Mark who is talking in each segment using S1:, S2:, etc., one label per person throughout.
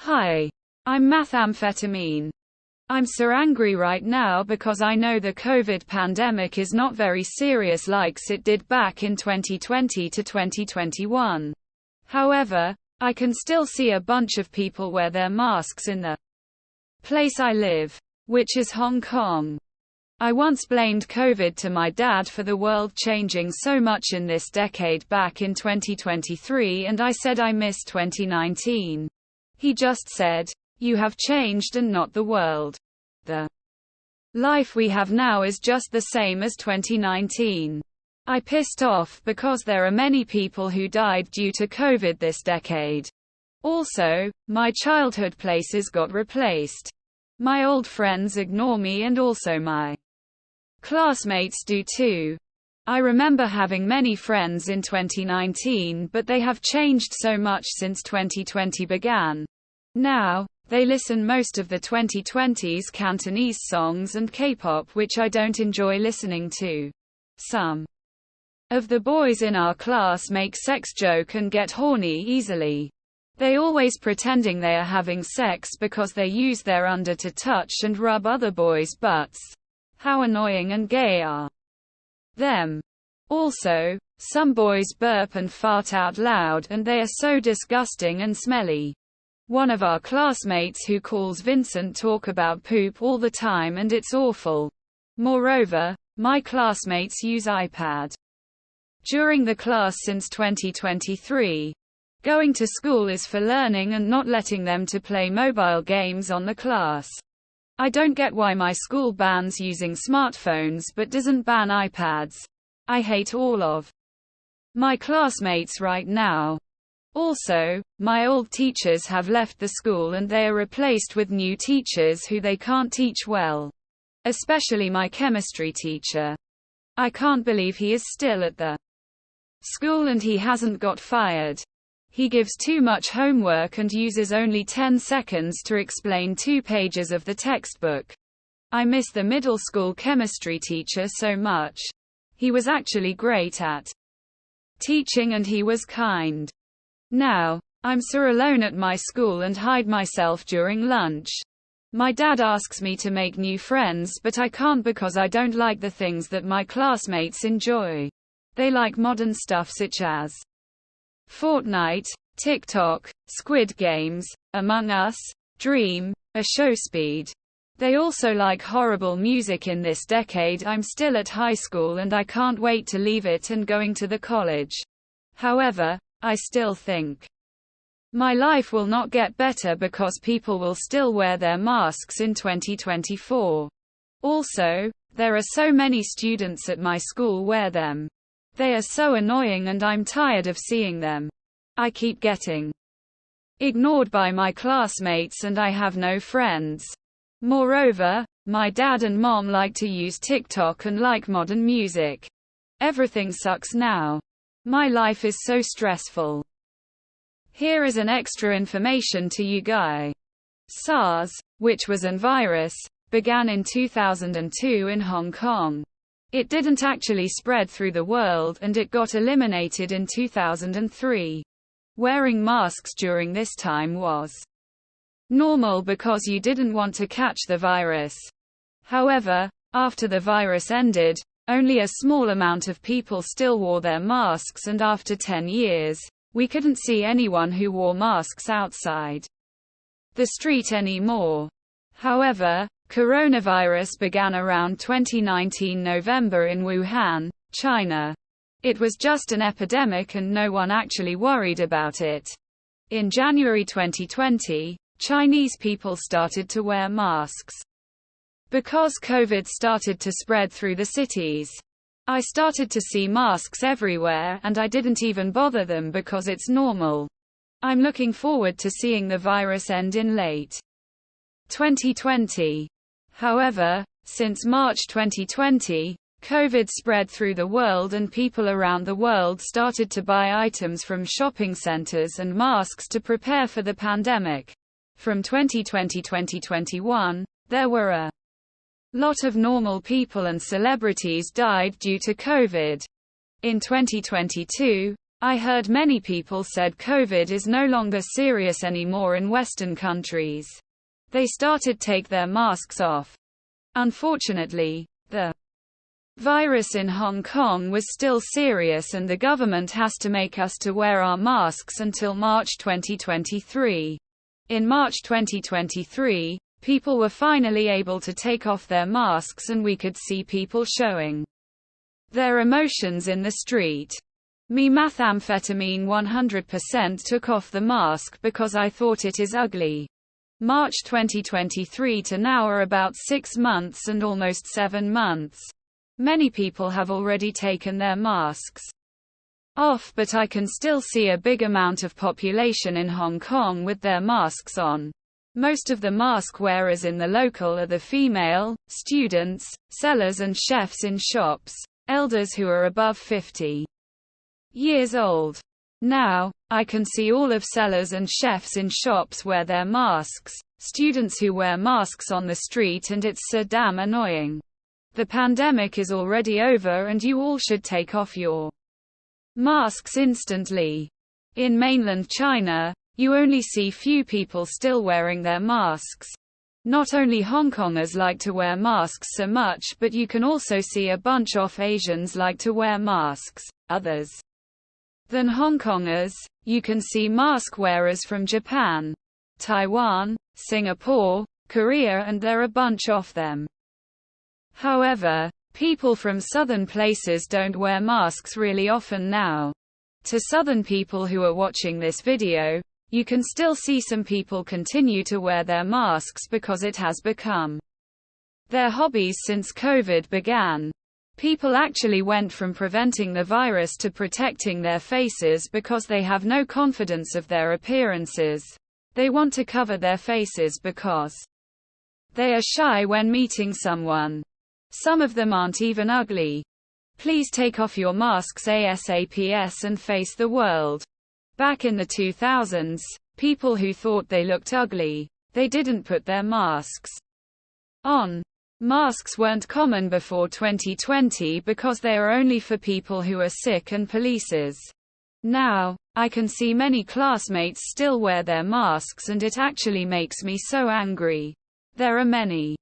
S1: Hi. I'm methamphetamine. I'm so angry right now because I know the COVID pandemic is not very serious like it did back in 2020 to 2021. However, I can still see a bunch of people wear their masks in the place I live, which is Hong Kong. I once blamed COVID to my dad for the world changing so much in this decade back in 2023, and I said I miss 2019. He just said, "You have changed and not the world. The life we have now is just the same as 2019. I pissed off because there are many people who died due to COVID this decade. Also, my childhood places got replaced. My old friends ignore me and also my classmates do too. I remember having many friends in 2019, but they have changed so much since 2020 began. Now, they listen most of the 2020s Cantonese songs and K-pop, which I don't enjoy listening to. Some of the boys in our class make sex joke and get horny easily. They always pretending they are having sex because they use their under to touch and rub other boys' butts. How annoying and gay are them. Also, some boys burp and fart out loud and they are so disgusting and smelly. One of our classmates who calls Vincent talk about poop all the time and it's awful. Moreover, my classmates use iPad during the class since 2023. Going to school is for learning and not letting them to play mobile games on the class. I don't get why my school bans using smartphones but doesn't ban iPads. I hate all of my classmates right now. Also, my old teachers have left the school and they are replaced with new teachers who they can't teach well. Especially my chemistry teacher. I can't believe he is still at the school and he hasn't got fired. He gives too much homework and uses only 10 seconds to explain 2 pages of the textbook. I miss the middle school chemistry teacher so much. He was actually great at teaching and he was kind. Now, I'm so alone at my school and hide myself during lunch. My dad asks me to make new friends but I can't because I don't like the things that my classmates enjoy. They like modern stuff such as Fortnite, TikTok, Squid Games, Among Us, Dream, a Showspeed. They also like horrible music in this decade. I'm still at high school and I can't wait to leave it and going to the college. However, I still think my life will not get better because people will still wear their masks in 2024. Also, there are so many students at my school wear them. They are so annoying and I'm tired of seeing them. I keep getting ignored by my classmates and I have no friends. Moreover, my dad and mom like to use TikTok and like modern music. Everything sucks now. My life is so stressful. Here is an extra information to you guys. SARS, which was a virus, began in 2002 in Hong Kong. It didn't actually spread through the world and it got eliminated in 2003. Wearing masks during this time was normal because you didn't want to catch the virus. However, after the virus ended, only a small amount of people still wore their masks and after 10 years, we couldn't see anyone who wore masks outside the street anymore. However, coronavirus began around 2019 November in Wuhan, China. It was just an epidemic and no one actually worried about it. In January 2020, Chinese people started to wear masks. Because COVID started to spread through the cities, I started to see masks everywhere and I didn't even bother them because it's normal. I'm looking forward to seeing the virus end in late 2020. However, since March 2020, COVID spread through the world and people around the world started to buy items from shopping centers and masks to prepare for the pandemic. From 2020-2021, there were a lot of normal people and celebrities died due to COVID. In 2022, I heard many people said COVID is no longer serious anymore in Western countries. They started take their masks off. Unfortunately, the virus in Hong Kong was still serious and the government has to make us to wear our masks until March 2023. In March 2023, people were finally able to take off their masks and we could see people showing their emotions in the street. Me methamphetamine 100% took off the mask because I thought it is ugly. March 2023 to now are about 6 months and almost 7 months. Many people have already taken their masks off, but I can still see a big amount of population in Hong Kong with their masks on. Most of the mask wearers in the local are the female, students, sellers and chefs in shops, elders who are above 50 years old. Now, I can see all of sellers and chefs in shops wear their masks, students who wear masks on the street, and it's so damn annoying. The pandemic is already over and you all should take off your masks instantly. In mainland China, you only see few people still wearing their masks. Not only Hong Kongers like to wear masks so much, but you can also see a bunch of Asians like to wear masks. Others than Hong Kongers, you can see mask wearers from Japan, Taiwan, Singapore, Korea, and there are a bunch of them. However, people from southern places don't wear masks really often now. To southern people who are watching this video, you can still see some people continue to wear their masks because it has become their hobbies since COVID began. People actually went from preventing the virus to protecting their faces because they have no confidence of their appearances. They want to cover their faces because they are shy when meeting someone. Some of them aren't even ugly. Please take off your masks ASAP and face the world. Back in the 2000s, people who thought they looked ugly, they didn't put their masks on. Masks weren't common before 2020 because they are only for people who are sick and polices. Now, I can see many classmates still wear their masks and it actually makes me so angry. There are many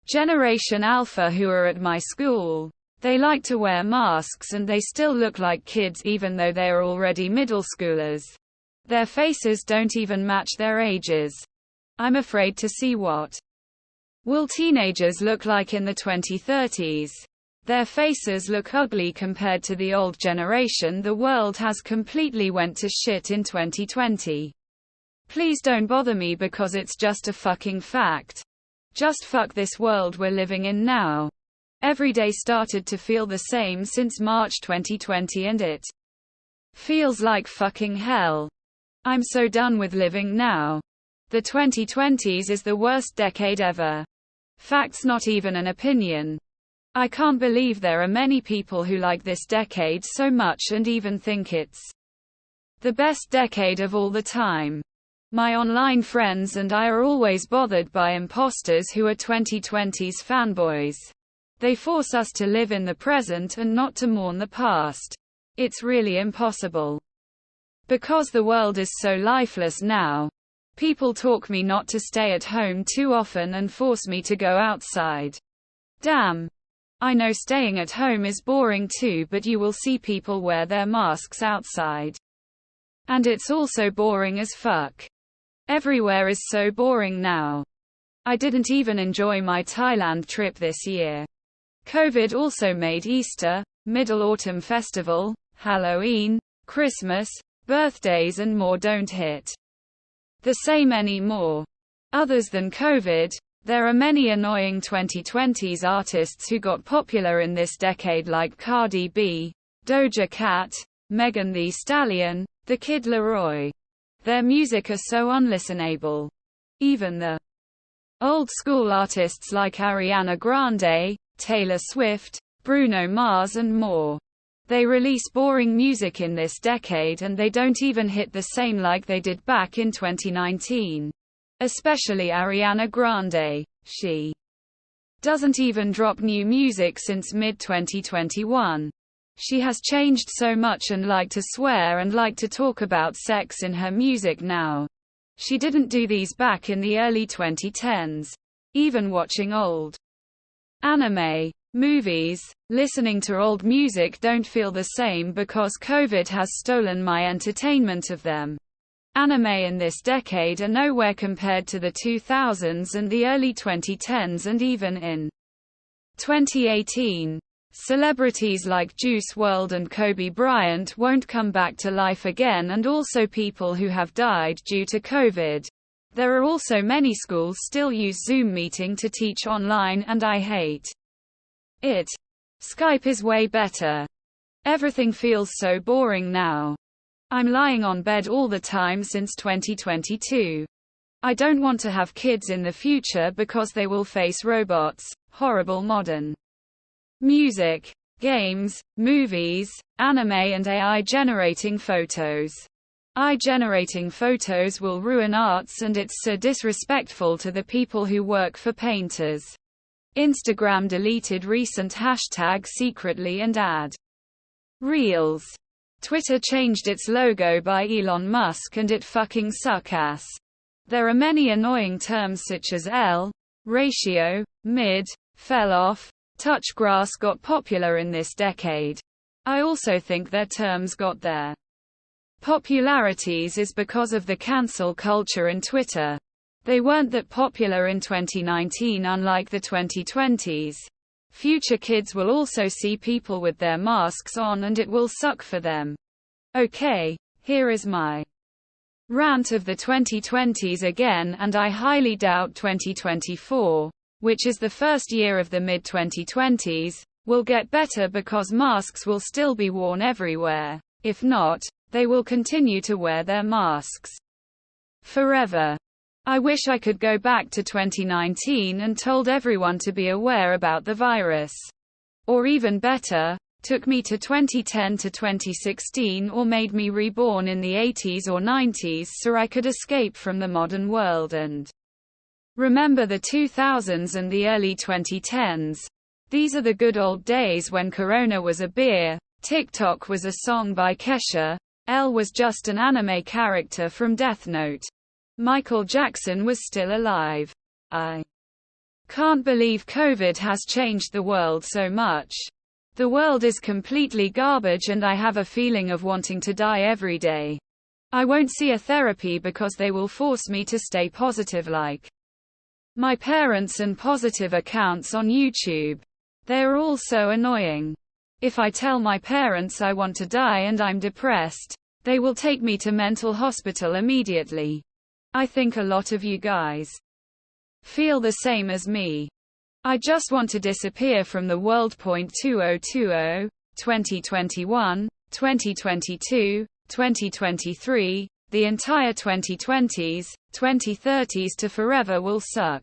S1: Generation Alpha who are at my school. They like to wear masks and they still look like kids even though they are already middle schoolers. Their faces don't even match their ages. I'm afraid to see what will teenagers look like in the 2030s. Their faces look ugly compared to the old generation. The world has completely went to shit in 2020. Please don't bother me because it's just a fucking fact. Just fuck this world we're living in now. Every day started to feel the same since March 2020 and it feels like fucking hell. I'm so done with living now. The 2020s is the worst decade ever. Facts, not even an opinion. I can't believe there are many people who like this decade so much and even think it's the best decade of all the time. My online friends and I are always bothered by imposters who are 2020's fanboys. They force us to live in the present and not to mourn the past. It's really impossible. Because the world is so lifeless now. People talk me not to stay at home too often and force me to go outside. Damn. I know staying at home is boring too, but you will see people wear their masks outside. And it's also boring as fuck. Everywhere is so boring now. I didn't even enjoy my Thailand trip this year. COVID also made Easter, Mid-Autumn Festival, Halloween, Christmas, birthdays and more don't hit the same anymore. Others than COVID, there are many annoying 2020s artists who got popular in this decade like Cardi B, Doja Cat, Megan Thee Stallion, The Kid Laroi. Their music are so unlistenable. Even the old school artists like Ariana Grande, Taylor Swift, Bruno Mars and more. They release boring music in this decade and they don't even hit the same like they did back in 2019. Especially Ariana Grande. She doesn't even drop new music since mid-2021. She has changed so much and like to swear and like to talk about sex in her music now. She didn't do these back in the early 2010s. Even watching old anime movies, listening to old music don't feel the same because COVID has stolen my entertainment of them. Anime in this decade are nowhere compared to the 2000s and the early 2010s, and even in 2018. Celebrities like Juice WRLD and Kobe Bryant won't come back to life again, and also people who have died due to COVID. There are also many schools still use Zoom meeting to teach online, and I hate it. Skype is way better. Everything feels so boring now. I'm lying on bed all the time since 2022. I don't want to have kids in the future because they will face robots, horrible modern music, games, movies, anime and AI generating photos. AI generating photos will ruin arts, and it's so disrespectful to the people who work for painters. Instagram deleted recent hashtag secretly and add Reels. Twitter changed its logo by Elon Musk and it fucking suck ass. There are many annoying terms such as L, ratio, mid, fell off, touch grass got popular in this decade. I also think their terms got their popularities is because of the cancel culture in Twitter. They weren't that popular in 2019, unlike the 2020s. Future kids will also see people with their masks on and it will suck for them. Okay, here is my rant of the 2020s again, and I highly doubt 2024, which is the first year of the mid-2020s, will get better because masks will still be worn everywhere. If not, they will continue to wear their masks forever. I wish I could go back to 2019 and told everyone to be aware about the virus. Or even better, took me to 2010 to 2016 or made me reborn in the 80s or 90s so I could escape from the modern world and remember the 2000s and the early 2010s. These are the good old days when Corona was a beer, TikTok was a song by Kesha, L was just an anime character from Death Note. Michael Jackson was still alive. I can't believe COVID has changed the world so much. The world is completely garbage and I have a feeling of wanting to die every day. I won't see a therapy because they will force me to stay positive like my parents and positive accounts on YouTube. They are all so annoying. If I tell my parents I want to die and I'm depressed, they will take me to mental hospital immediately. I think a lot of you guys feel the same as me. I just want to disappear from the world. 2020, 2021, 2022, 2023, the entire 2020s, 2030s to forever will suck.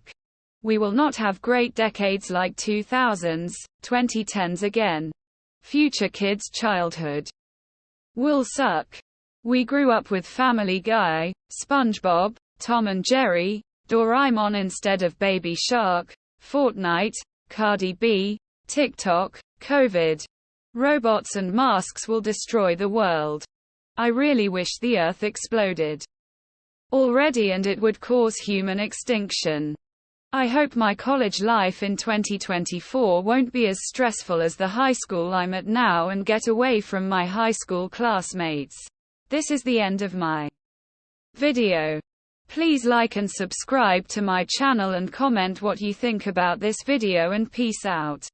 S1: We will not have great decades like 2000s, 2010s again. Future kids' childhood will suck. We grew up with Family Guy, SpongeBob, Tom and Jerry, Doraemon instead of Baby Shark, Fortnite, Cardi B, TikTok, COVID. Robots and masks will destroy the world. I really wish the Earth exploded already and it would cause human extinction. I hope my college life in 2024 won't be as stressful as the high school I'm at now and get away from my high school classmates. This is the end of my video. Please like and subscribe to my channel and comment what you think about this video, and peace out.